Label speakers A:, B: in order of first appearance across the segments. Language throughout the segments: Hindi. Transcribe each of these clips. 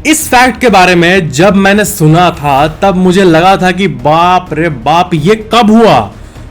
A: इस फैक्ट के बारे में जब मैंने सुना था तब मुझे लगा था कि बाप रे बाप, ये कब हुआ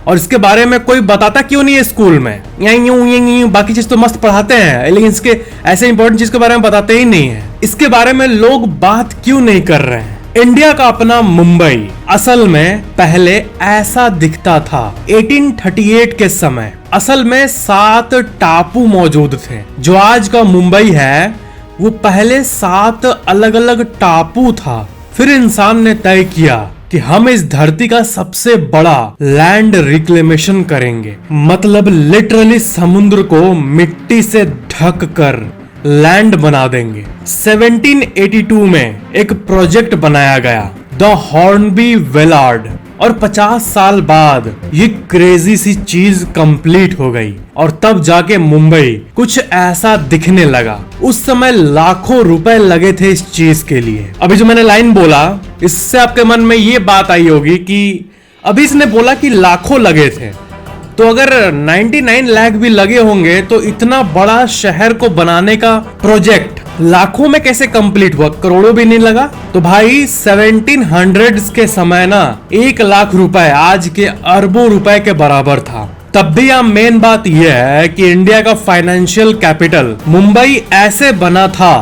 A: और इसके बारे में कोई बताता क्यों नहीं है स्कूल में। बाकी चीज तो मस्त पढ़ाते हैं, लेकिन इसके ऐसे इंपॉर्टेंट चीज के बारे में बताते ही नहीं है। इसके बारे में लोग बात क्यों नहीं कर रहे हैं। इंडिया का अपना मुंबई असल में पहले ऐसा दिखता था। 1838 के समय असल में 7 टापू मौजूद थे। जो आज का मुंबई है वो पहले 7 अलग अलग टापू था। फिर इंसान ने तय किया कि हम इस धरती का सबसे बड़ा लैंड रिक्लेमेशन करेंगे, मतलब लिटरली समुद्र को मिट्टी से ढक कर लैंड बना देंगे। 1782 में एक प्रोजेक्ट बनाया गया, द हॉर्नबी वेलार्ड, और 50 साल बाद ये क्रेजी सी चीज कंप्लीट हो गई और तब जाके मुंबई कुछ ऐसा दिखने लगा। उस समय लाखों रुपए लगे थे इस चीज के लिए। अभी जो मैंने लाइन बोला, इससे आपके मन में ये बात आई होगी कि अभी इसने बोला कि लाखों लगे थे, तो अगर 99 लाख भी लगे होंगे तो इतना बड़ा शहर को बनाने का प्रोजेक्ट लाखों में कैसे कंप्लीट हुआ, करोड़ों भी नहीं लगा। तो भाई 1700s के समय ना 1 लाख रुपए आज के अरबों रुपए के बराबर था। तब भी यहाँ मेन बात यह है कि इंडिया का फाइनेंशियल कैपिटल मुंबई ऐसे बना था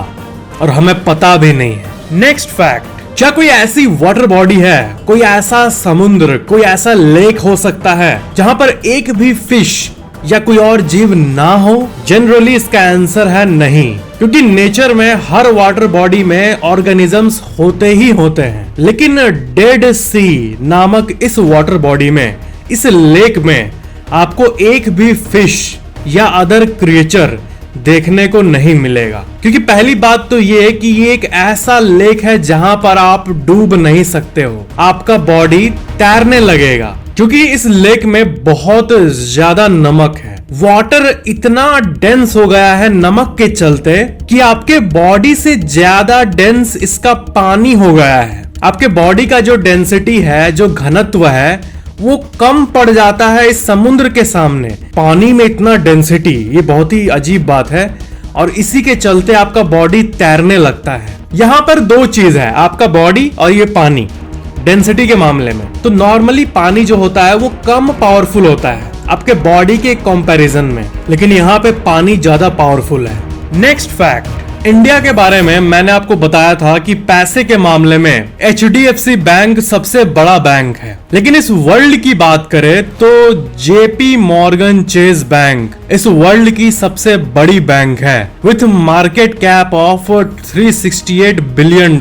A: और हमें पता भी नहीं है। नेक्स्ट फैक्ट, क्या कोई ऐसी वाटर बॉडी है, कोई ऐसा समुद्र, कोई ऐसा लेक हो सकता है जहां पर एक भी फिश या कोई और जीव ना हो? जनरली इसका आंसर है नहीं, क्योंकि नेचर में हर वाटर बॉडी में ऑर्गेनिजम्स होते ही होते हैं। लेकिन डेड सी नामक इस वाटर बॉडी में, इस लेक में आपको एक भी फिश या अदर क्रिएचर देखने को नहीं मिलेगा। क्योंकि पहली बात तो ये है कि ये एक ऐसा लेक है जहां पर आप डूब नहीं सकते हो, आपका बॉडी तैरने लगेगा, क्योंकि इस लेक में बहुत ज्यादा नमक है। वाटर इतना डेंस हो गया है नमक के चलते कि आपके बॉडी से ज्यादा डेंस इसका पानी हो गया है। आपके बॉडी का जो डेंसिटी है, जो घनत्व है, वो कम पड़ जाता है इस समुद्र के सामने। पानी में इतना डेंसिटी, ये बहुत ही अजीब बात है और इसी के चलते आपका बॉडी तैरने लगता है। यहाँ पर 2 चीज है, आपका बॉडी और ये पानी। डेंसिटी के मामले में तो नॉर्मली पानी जो होता है वो कम पावरफुल होता है आपके बॉडी के कंपैरिजन में, लेकिन यहाँ पे पानी ज्यादा पावरफुल है। नेक्स्ट फैक्ट, इंडिया के बारे में मैंने आपको बताया था कि पैसे के मामले में HDFC बैंक सबसे बड़ा बैंक है, लेकिन इस वर्ल्ड की बात करें तो JP मॉर्गन चेज बैंक इस वर्ल्ड की सबसे बड़ी बैंक है, with market cap of $368 billion.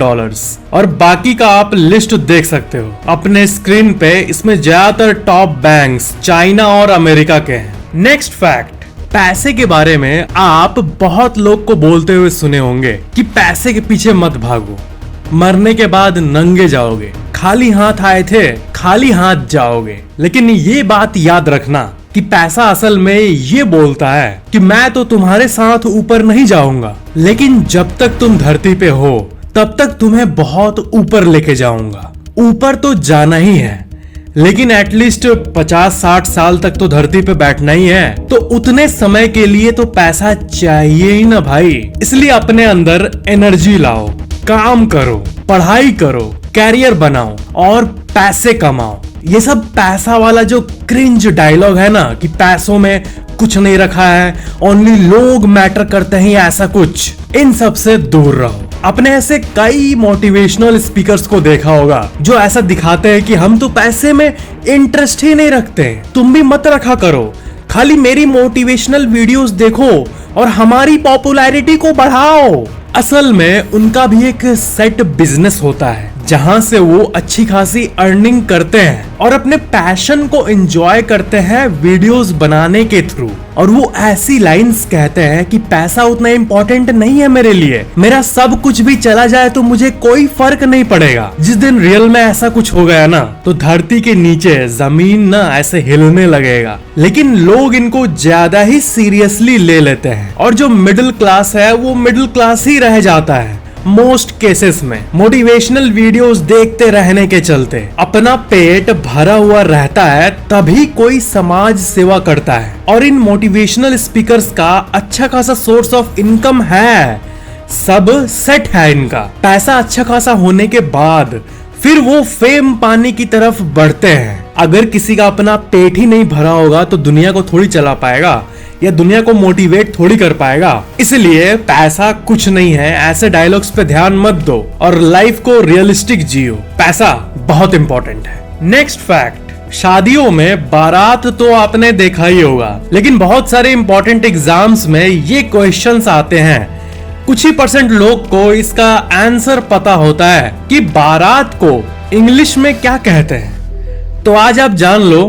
A: और बाकी का आप लिस्ट देख सकते हो अपने स्क्रीन पे। इसमें ज्यादातर टॉप बैंक्स चाइना और अमेरिका के हैं। नेक्स्ट फैक्ट, पैसे के बारे में आप बहुत लोग को बोलते हुए सुने होंगे कि पैसे के पीछे मत भागो, मरने के बाद नंगे जाओगे, खाली हाथ आए थे खाली हाथ जाओगे। लेकिन ये बात याद रखना कि पैसा असल में ये बोलता है कि मैं तो तुम्हारे साथ ऊपर नहीं जाऊंगा, लेकिन जब तक तुम धरती पे हो तब तक तुम्हें बहुत ऊपर लेके जाऊंगा। ऊपर तो जाना ही है, लेकिन एटलीस्ट 50-60 साल तक तो धरती पे बैठना ही है, तो उतने समय के लिए तो पैसा चाहिए ही ना भाई। इसलिए अपने अंदर एनर्जी लाओ, काम करो, पढ़ाई करो, कैरियर बनाओ और पैसे कमाओ। ये सब पैसा वाला जो क्रिंज डायलॉग है ना कि पैसों में कुछ नहीं रखा है, ओनली लोग मैटर करते हैं, ऐसा कुछ, इन सब से दूर रहो। अपने ऐसे कई मोटिवेशनल स्पीकर्स को देखा होगा जो ऐसा दिखाते हैं कि हम तो पैसे में इंटरेस्ट ही नहीं रखते। तुम भी मत रखा करो, खाली मेरी मोटिवेशनल वीडियोस देखो और हमारी पॉपुलैरिटी को बढ़ाओ। असल में उनका भी एक सेट बिजनेस होता है जहां से वो अच्छी खासी अर्निंग करते हैं और अपने पैशन को एंजॉय करते हैं वीडियोस बनाने के थ्रू। और वो ऐसी लाइंस कहते हैं कि पैसा उतना इम्पोर्टेंट नहीं है मेरे लिए, मेरा सब कुछ भी चला जाए तो मुझे कोई फर्क नहीं पड़ेगा। जिस दिन रियल में ऐसा कुछ हो गया ना तो धरती के नीचे जमीन ना ऐसे हिलने लगेगा। लेकिन लोग इनको ज्यादा ही सीरियसली ले लेते हैं और जो मिडिल क्लास है वो मिडिल क्लास ही रह जाता है। मोस्ट केसेस में मोटिवेशनल वीडियोस देखते रहने के चलते अपना पेट भरा हुआ रहता है, तभी कोई समाज सेवा करता है। और इन मोटिवेशनल स्पीकर्स का अच्छा खासा सोर्स ऑफ इनकम है। सब सेट है इनका। पैसा अच्छा खासा होने के बाद फिर वो फेम पाने की तरफ बढ़ते हैं। अगर किसी का अपना पेट ही नहीं भरा होगा तो दुनिया को थोड़ी चला पाएगा या दुनिया को मोटिवेट थोड़ी कर पाएगा। इसलिए पैसा कुछ नहीं है, ऐसे डायलॉग्स पे ध्यान मत दो और लाइफ को रियलिस्टिक जियो। पैसा बहुत इंपॉर्टेंट है। नेक्स्ट फैक्ट, शादियों में बारात तो आपने देखा ही होगा, लेकिन बहुत सारे इंपॉर्टेंट एग्जाम्स में ये क्वेश्चंस आते हैं। कुछ ही % लोग को इसका आंसर पता होता है कि बारात को इंग्लिश में क्या कहते हैं। तो आज आप जान लो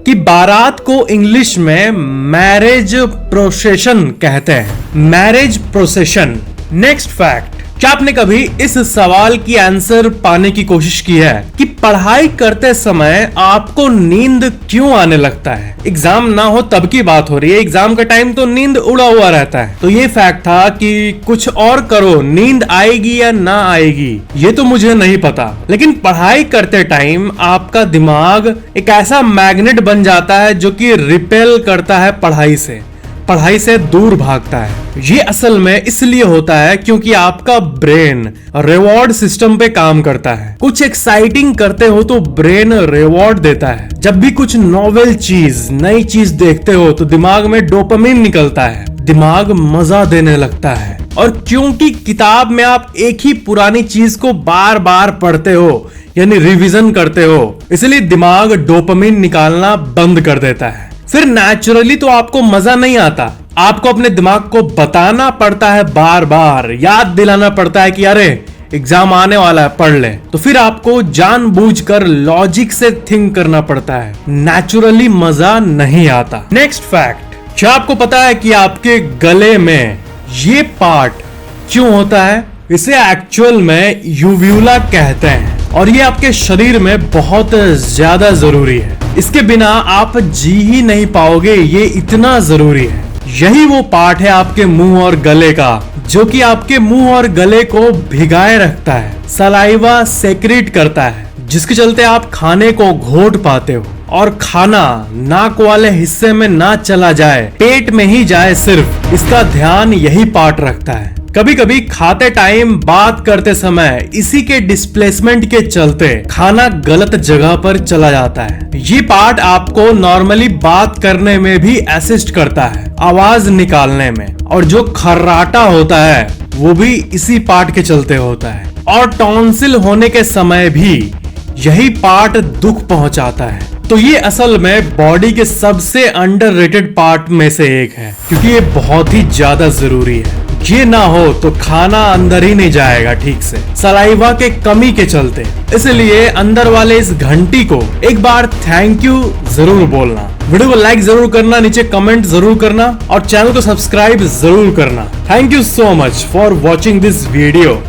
A: कि बारात को इंग्लिश में मैरिज प्रोसेशन कहते हैं। Marriage procession. नेक्स्ट फैक्ट, क्या आपने कभी इस सवाल की आंसर पाने की कोशिश की है कि पढ़ाई करते समय आपको नींद क्यों आने लगता है? एग्जाम ना हो तब की बात हो रही है, एग्जाम का टाइम तो नींद उड़ा हुआ रहता है। तो ये फैक्ट था कि कुछ और करो नींद आएगी या ना आएगी ये तो मुझे नहीं पता, लेकिन पढ़ाई करते टाइम आपका दिमाग एक ऐसा मैग्नेट बन जाता है जो कि रिपेल करता है पढ़ाई से दूर भागता है। ये असल में इसलिए होता है क्योंकि आपका ब्रेन रिवॉर्ड सिस्टम पे काम करता है। कुछ एक्साइटिंग करते हो तो ब्रेन रिवॉर्ड देता है। जब भी कुछ नॉवेल चीज, नई चीज देखते हो तो दिमाग में डोपामिन निकलता है, दिमाग मजा देने लगता है। और क्योंकि किताब में आप एक ही पुरानी चीज को बार बार पढ़ते हो यानी रिवीजन करते हो, इसलिए दिमाग डोपामिन निकालना बंद कर देता है। फिर नेचुरली तो आपको मजा नहीं आता, आपको अपने दिमाग को बताना पड़ता है, बार बार याद दिलाना पड़ता है कि अरे एग्जाम आने वाला है, पढ़ ले। तो फिर आपको जानबूझकर लॉजिक से थिंक करना पड़ता है, नेचुरली मजा नहीं आता। नेक्स्ट फैक्ट, क्या आपको पता है कि आपके गले में ये पार्ट क्यों होता है? इसे एक्चुअल में यूव्यूला कहते हैं और ये आपके शरीर में बहुत ज्यादा जरूरी है। इसके बिना आप जी ही नहीं पाओगे, ये इतना जरूरी है। यही वो पार्ट है आपके मुंह और गले का जो कि आपके मुंह और गले को भिगाए रखता है, सलाइवा सेक्रेट करता है, जिसके चलते आप खाने को घोट पाते हो और खाना नाक वाले हिस्से में ना चला जाए, पेट में ही जाए सिर्फ, इसका ध्यान यही पार्ट रखता है। कभी कभी खाते टाइम बात करते समय इसी के डिस्प्लेसमेंट के चलते खाना गलत जगह पर चला जाता है। ये पार्ट आपको नॉर्मली बात करने में भी असिस्ट करता है, आवाज निकालने में, और जो खर्राटा होता है वो भी इसी पार्ट के चलते होता है। और टॉन्सिल होने के समय भी यही पार्ट दुख पहुंचाता है। तो ये असल में बॉडी के सबसे अंडररेटेड पार्ट में से एक है क्योंकि ये बहुत ही ज्यादा जरूरी है। ये ना हो तो खाना अंदर ही नहीं जाएगा ठीक से, सलाइवा के कमी के चलते। इसलिए अंदर वाले इस घंटी को एक बार थैंक यू जरूर बोलना, वीडियो को लाइक जरूर करना, नीचे कमेंट जरूर करना और चैनल को सब्सक्राइब जरूर करना। Thank you so much for watching this video.